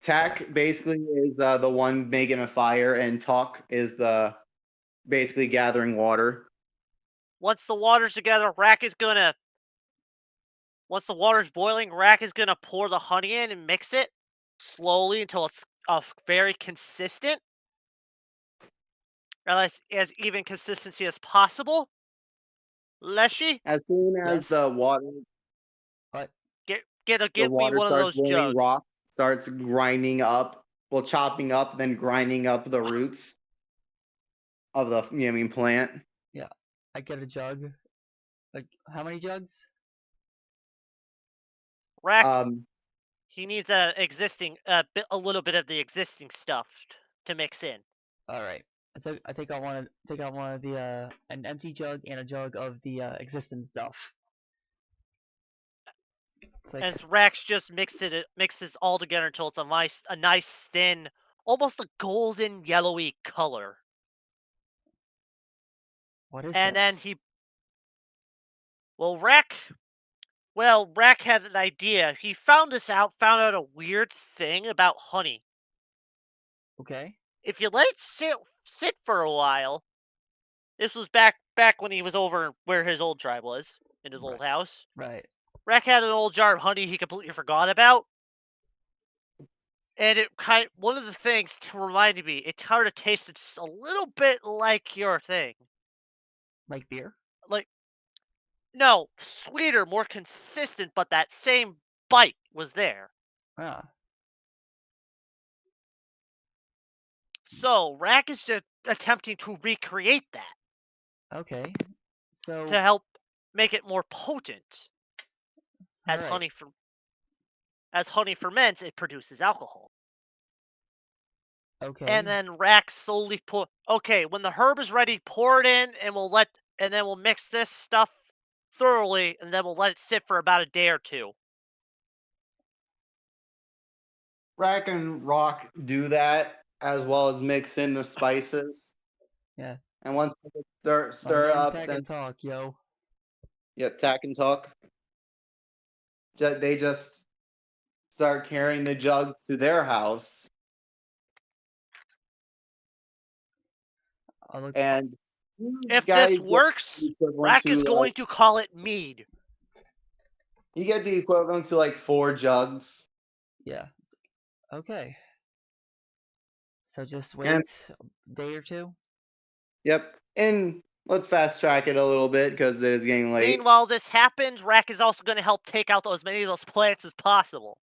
Tack basically is the one making a fire, and Talk is the basically gathering water. Once the water's together, Once the water's boiling, Rack is gonna pour the honey in and mix it slowly until it's very consistent, as even consistency as possible. Leshy, As soon as Yes. the water get the me water one of starts those boiling, jugs. rock starts grinding up, well, chopping up, then grinding up the roots of the plant. I get a jug. Like, how many jugs? Rack, Um, he needs a little bit of the existing stuff to mix in. All right. I think I want to take out one of the an empty jug and a jug of the existing stuff. It's like, And Rax just mixes all together until it's a nice thin, almost a golden yellowy color. what is And then this? Rack had an idea. He found out a weird thing about honey. Okay. If you let it sit for a while, this was back when he was over where his old tribe was, in his old house. Right. Rack had an old jar of honey he completely forgot about. And one of the things reminded me, it kind of tasted a little bit like your thing. Like beer. No, sweeter, more consistent, but that same bite was there. Ah. So Rack is just attempting to recreate that Okay. So to help make it more potent. As Alright. honey ferments, it produces alcohol. Okay. And then Rack slowly when the herb is ready, pour it in, and then we'll mix this stuff thoroughly, and then we'll let it sit for about a day or two. Rack and Rock do that as well as mix in the spices. Yeah. And once they stir My man up, Tack then and talk, yo. yeah, tack and talk. They just start carrying the jugs to their house, I'll look. and you If guys this get works, the equivalent Rack is to going to call it mead. you get the equivalent to like 4 jugs. Yeah. Okay. So just And wait a day or two. yep, and let's fast track it a little bit because it is getting late. Meanwhile, this happens. Rack is also going to help take out as many of those plants as possible.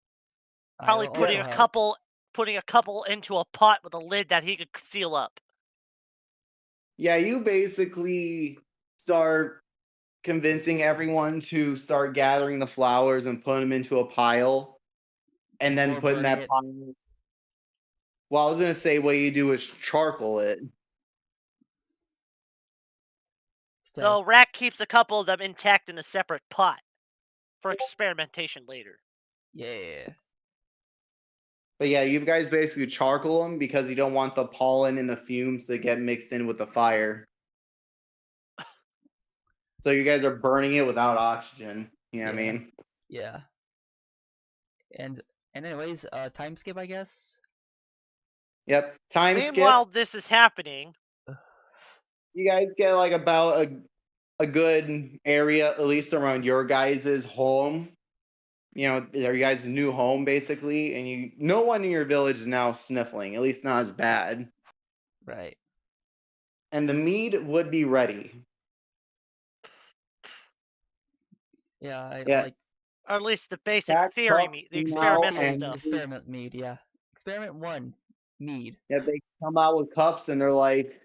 I Probably will putting also a help. couple into a pot with a lid that he could seal up. Yeah, you basically start convincing everyone to start gathering the flowers and put them into a pile, and then Before putting burning that it. pile. Well, I was gonna say what you do is charcoal it. So Rack keeps a couple of them intact in a separate pot for experimentation later. Yeah. But yeah, you guys basically charcoal them because you don't want the pollen and the fumes to get mixed in with the fire. So you guys are burning it without oxygen. You know what I Yeah. mean? Yeah. And anyways, time skip, I guess. Yep. Time skip. Meanwhile, this is happening. You guys get like about a good area, at least around your guys' home. You know, your guys' new home basically, and no one in your village is now sniffling, at least not as bad. Right. And the mead would be ready. Yeah, I Yeah. like Or at least the basic Tax theory Puff mead, the now experimental basic and stuff. experiment mead, yeah. Experiment 1, mead. yeah, they come out with cups and they're like,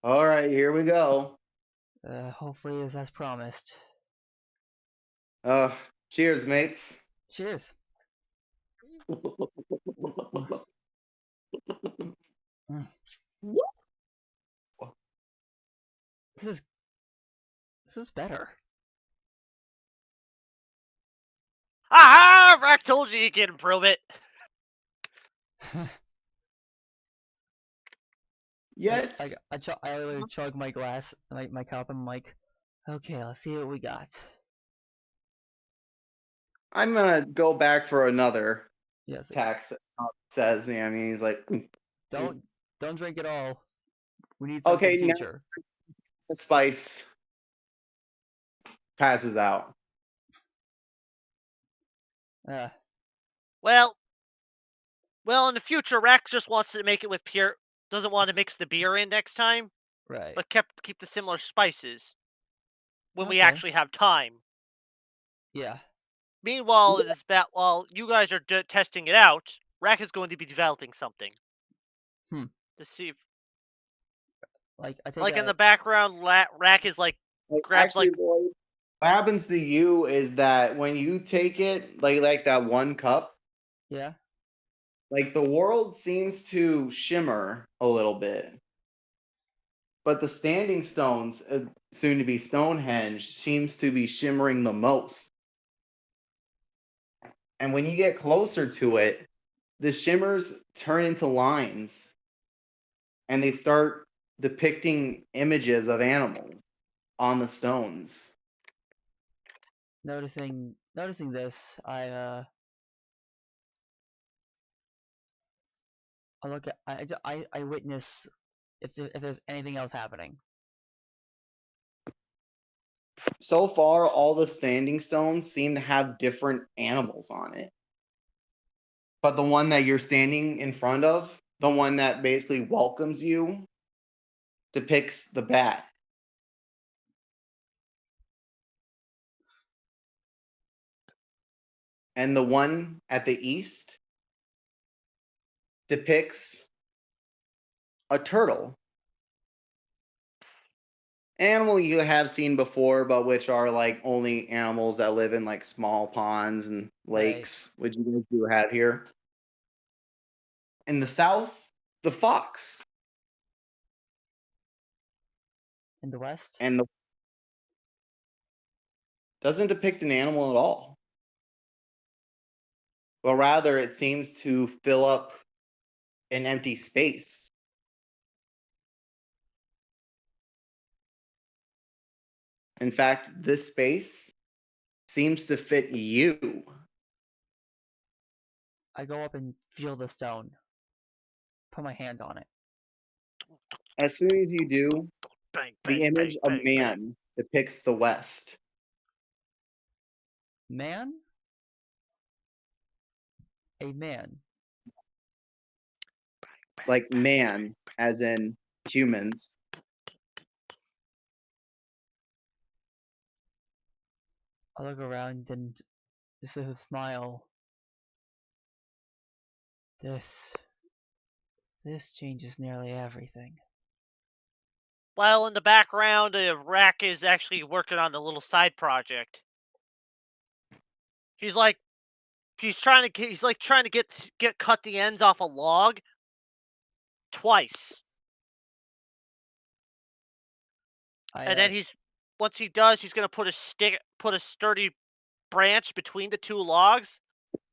all right, here we go. Hopefully it's as promised. Cheers, mates. Cheers. Mm. This is better. Aha! Rack told you can improve it. Yes. I literally chug my glass, my cup, and I'm like, okay, let's see what we got. I'm gonna go back for another Yes. tax. Says, I mean, he's like, Don't drink it all. We need some for okay, the now future. the spice passes out. Uh, Well, in the future, Rack just wants to make it with pure. Doesn't want to mix the beer in next time, right. but keep the similar spices when we Okay. actually have time. Yeah. Meanwhile, while you guys are testing it out, Rack is going to be developing something. To see if, Like I take like in the background, Rack is like grabs Actually, like Lloyd, what happens to you is that when you take it, like that one cup, yeah. like the world seems to shimmer a little bit. But the standing stones, soon to be Stonehenge, seems to be shimmering the most. And when you get closer to it, the shimmers turn into lines and they start depicting images of animals on the stones. Noticing this, I look at I witness if there's anything else happening. So far, all the standing stones seem to have different animals on it. But the one that you're standing in front of, the one that basically welcomes you, depicts the bat. And the one at the east depicts a turtle. Animal you have seen before, but which are like only animals that live in like small ponds and lakes, which you guys do have here. In the south, the fox. In the west? And the doesn't depict an animal at all. But rather it seems to fill up an empty space. In fact, this space seems to fit you. I go up and feel the stone. Put my hand on it. As soon as you do, Bang, the bang, image bang, of bang, bang. man depicts the West. Man? A man. Like man, as in humans. I look around and just with a smile. This changes nearly everything. While in the background, Rack is actually working on a little side project. He's like trying to get cut the ends off a log twice. And then once he does, he's gonna put a sturdy branch between the two logs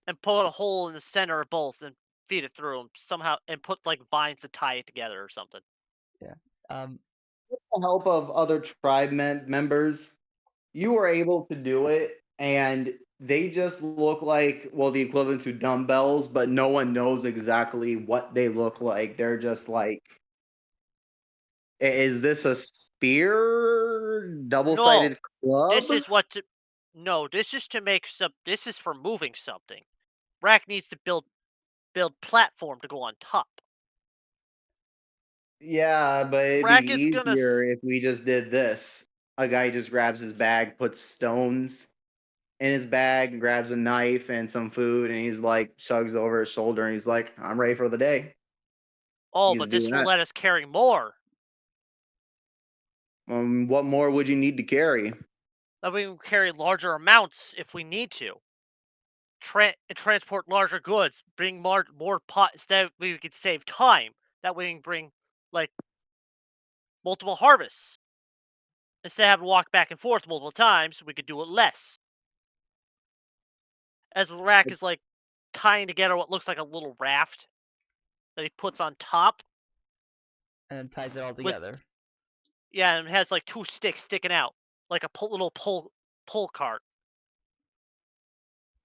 and put a hole in the center of both and feed it through them somehow and put like vines to tie it together or something. With the help of other tribe members, you were able to do it, and they just look like, well, the equivalent to dumbbells, but no one knows exactly what they look like. They're just like, is this a spear? Double-sided club? This is what to No, this is to make this is for moving something. Rack needs to build platform to go on top. Yeah, but it'd be Rack is gonna easier if we just did this. A guy just grabs his bag, puts stones in his bag, and grabs a knife and some food, and he's like, shugs over his shoulder, and he's like, I'm ready for the day. Oh, He's but this doing will that. let us carry more. What more would you need to carry? That we can carry larger amounts if we need to. Transport larger goods, bring more pots. That we could save time. That way we can bring like multiple harvests. Instead of having to walk back and forth multiple times, we could do it less. As Rack is like tying together what looks like a little raft that he puts on top. And then ties it all With together. Yeah, and it has like two sticks sticking out, like a little pull cart.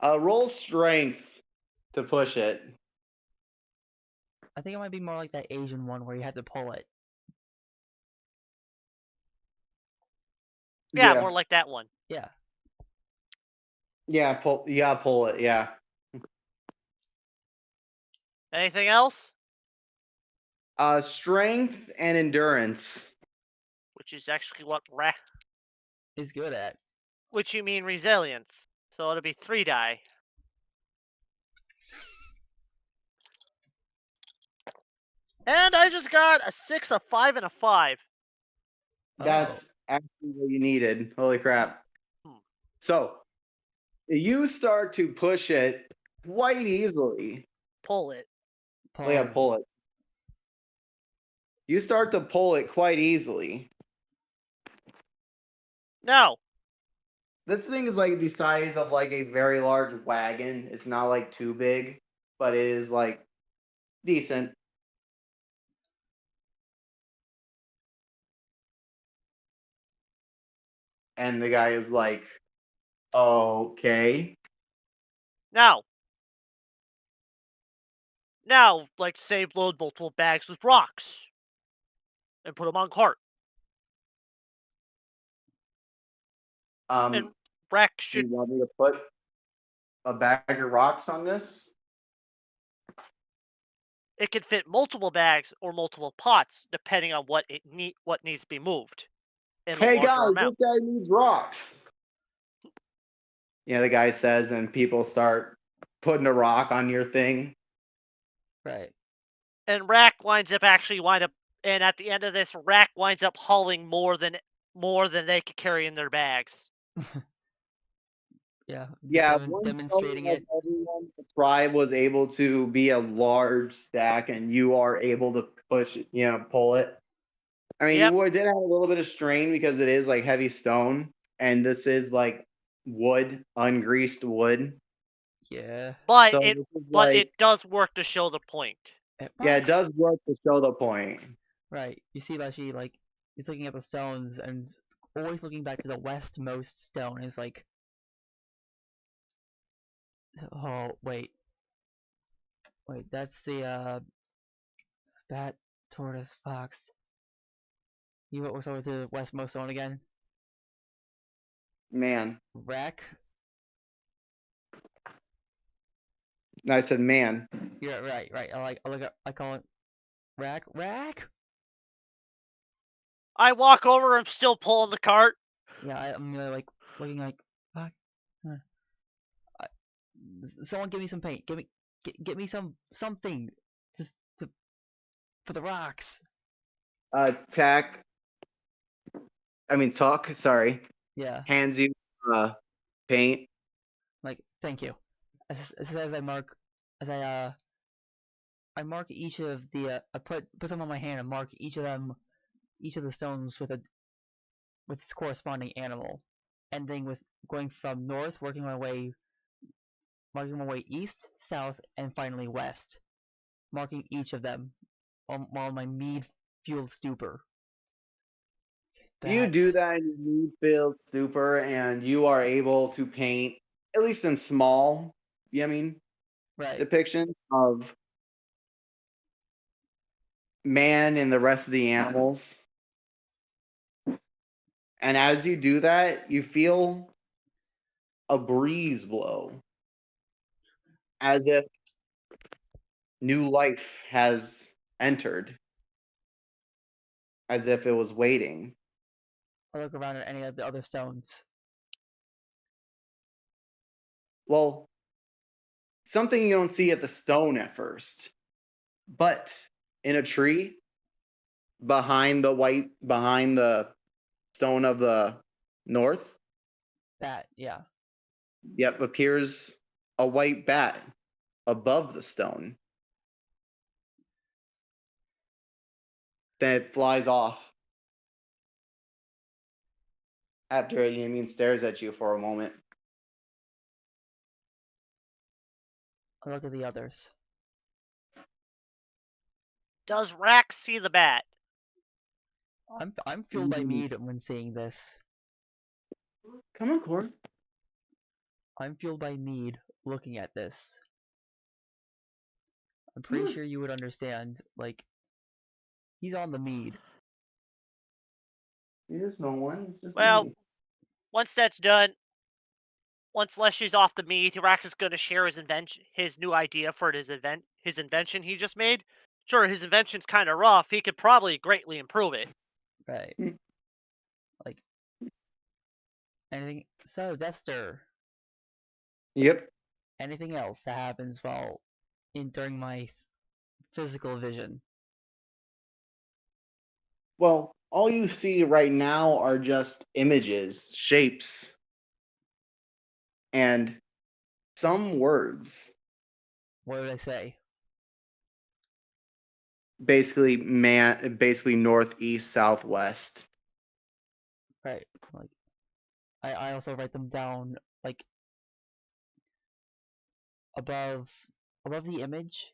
Roll strength to push it. I think it might be more like that Asian one where you have to pull it. Yeah, more like that one. Yeah. Yeah, pull. You gotta pull it. Yeah. Anything else? Strength and endurance. Which is actually what He's good at. which you mean resilience. So it'll be 3 die. And I just got a 6, a 5, and a 5. That's actually what you needed. Holy crap. So, you start to push it quite easily. Pull it. Yeah, pull it. You start to pull it quite easily. No. This thing is like the size of like a very large wagon. It's not like too big, but it is like decent. And the guy is like, okay. Now, like, say, load multiple bags with rocks and put them on cart. And Rack Do should. you want me to put a bag of rocks on this? It can fit multiple bags or multiple pots, depending on what needs to be moved. In a Hey larger guys, amount. this guy needs rocks. Yeah, the guy says, and people start putting a rock on your thing. Right. And and at the end of this, Rack winds up hauling more more than they could carry in their bags. Yeah, Yeah, one stone demonstrating of it. everyone in the tribe was able to be a large stack, and you are able to push, pull it. I mean, Yep. did have a little bit of strain because it is like heavy stone, and this is like wood, ungreased wood. Yeah, But So it this is but like, it does work to show the point. it yeah, it works. does work to show the point. Right. You see Leshy, like, he's looking at the stones and always looking back to the westmost stone. Is like, oh, wait. Wait, that's the, bat, tortoise, fox. You went over to the westmost stone again? Man, Rack? I said man. Yeah, right. I call it rack? Rack? I walk over, I'm still pulling the cart. Yeah, I'm really, like, looking like, fuck. I, someone give me some paint. Get me something. Just for the rocks. Tack. I mean, Tuck. Sorry, Yeah, hands you paint. like, thank you. As I mark, as I mark each of the, I put some on my hand and mark each of them, each of the stones with its corresponding animal, ending with going from north, marking my way east, south, and finally west, marking each of them on my mead-fueled stupor. You That, do that in your mead filled stupor, and you are able to paint, at least in small, right. depictions of man and the rest of the animals. And as you do that, you feel a breeze blow, as if new life has entered, as if it was waiting. I look around at any of the other stones. Well, something you don't see at the stone at first, but in a tree behind the stone of the north, That, yeah. yep, appears a white bat above the stone. Then it flies off after stares at you for a moment. I look at the others. Does Rack see the bat? I'm fueled by mead when seeing this. Come on, Core. I'm fueled by mead looking at this. I'm Come pretty on. sure you would understand. Like, he's on the mead. There's no one. It's just Well, me. once that's done, once Leshy's off the meat, Rack is going to share his new idea for his invention he just made. Sure, his invention's kind of rough. He could probably greatly improve it. Right. Mm. Like, anything. So, Dethster, Yep. anything else that happens during my physical vision? Well, all you see right now are just images, shapes, and some words. What did I say? Basically northeast, southwest. Right. Like, I also write them down, like, above the image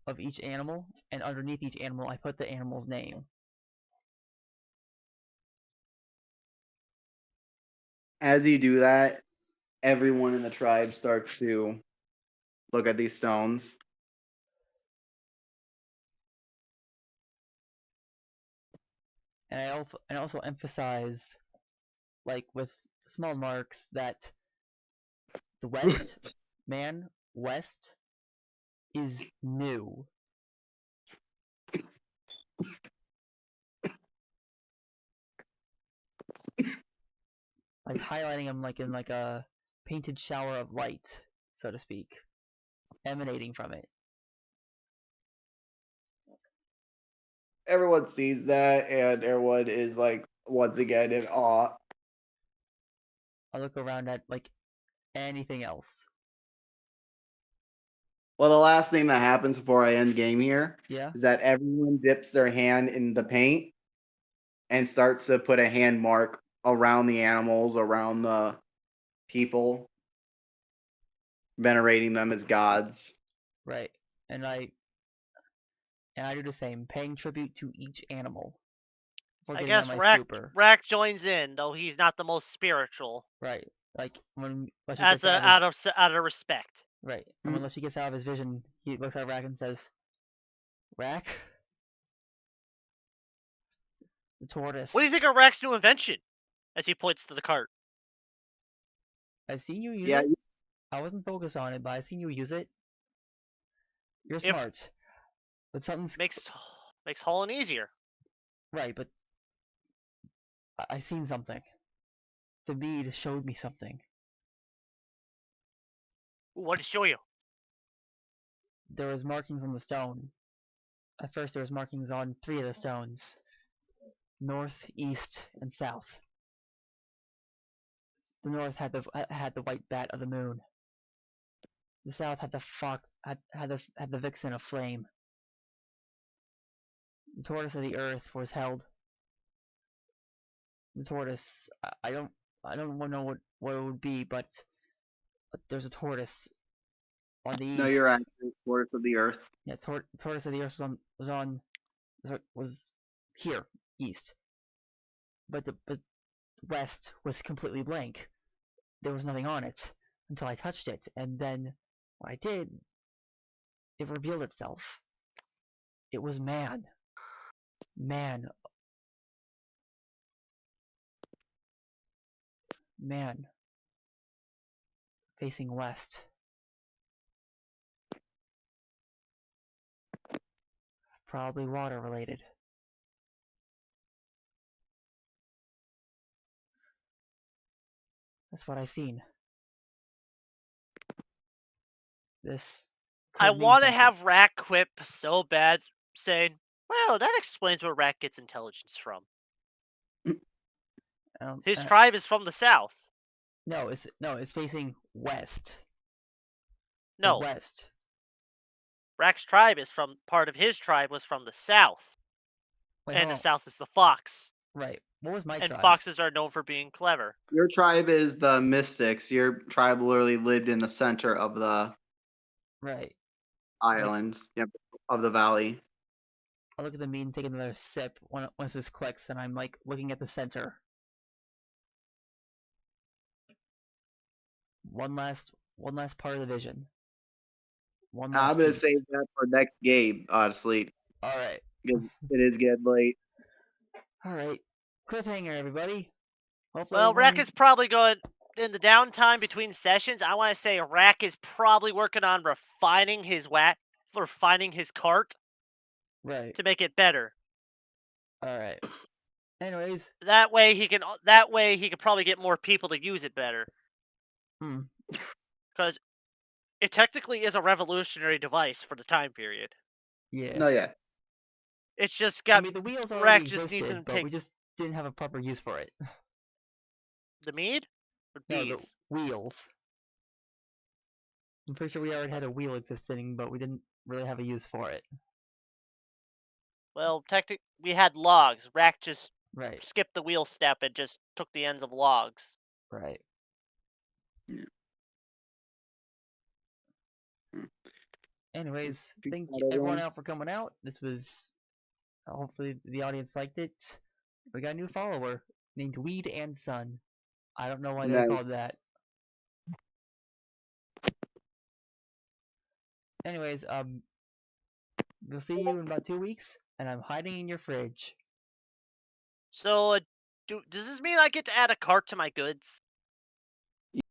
of each animal, and underneath each animal I put the animal's name. As you do that, everyone in the tribe starts to look at these stones. And I also emphasize, like, with small marks, that the west is new. Like, highlighting them like in like a painted shower of light, so to speak, emanating from it. Everyone sees that, and everyone is like, once again in awe. I look around at like anything else. Well, the last thing that happens before I end game here Yeah. is that everyone dips their hand in the paint and starts to put a hand mark around the animals, around the people, venerating them as gods. Right. And I do the same, paying tribute to each animal before I getting on guess my Rack super. joins in, though he's not the most spiritual. Right. Like when Leshy As gets out a of his out of respect. right. And when Leshy gets out of his vision, he looks at Rack and says, "Rack, the tortoise. What do you think of Rack's new invention? As he points to the cart. I've seen you use Yeah, it. I wasn't focused on it, but I've seen you use it. You're If smart. But something's makes hauling easier. right, but I seen something. The mead showed me something. What did it show you? There was markings on the stone. At first there was markings on 3 of the stones. North, east, and south. The north had the white bat of the moon. The south had the fox had the vixen of flame. The tortoise of the earth was held. The tortoise I don't know what it would be, but there's a tortoise on the no, east. you're actually tortoise of the earth. Yeah, tortoise of the earth was here, east. But the west was completely blank. There was nothing on it until I touched it, and then when I did, it revealed itself. It was man. Man. Man. Facing west. Probably water related. That's what I've seen. This I could mean want to something. have Rack quip so bad, saying, "Well, that explains where Rack gets intelligence from. His tribe is from the south." No, it's facing west. The No, west. Rack's tribe is from part of his tribe was from the south, Wait, and hold the on. south is the fox. Right. What was my And tribe? foxes are known for being clever. Your tribe is the mystics. Your tribe literally lived in the center of the Right. islands, yep, of the valley. I look at the meat and take another sip once this clicks, and I'm like looking at the center. One last part of the vision. One last I'm gonna piece. save that for next game, honestly, All right. because it is getting late. All right. Cliffhanger, everybody. Hopefully Well, Rack everyone. is probably going in the downtime between sessions. I want to say Rack is probably working on refining his cart Right. to make it better. All right. Anyways. That way he can probably get more people to use it better. Because it technically is a revolutionary device for the time period. Yeah. No, yeah. It's just got I mean, the wheels already Rack just needs existed, to but take we just didn't have a proper use for it. the mead or No, the these. wheels. I'm pretty sure we already had a wheel existing, but we didn't really have a use for it. Well, technically we had logs. Rack just Right. skipped the wheel step and just took the ends of logs. Right. Yeah. Anyways, Peace thank out, everyone everyone. out for coming out. This was hopefully the audience liked it. We got a new follower named Weed and Sun. I don't know why they're Nice. called that. Anyways, we'll see you in about 2 weeks, and I'm hiding in your fridge. So, does this mean I get to add a cart to my goods?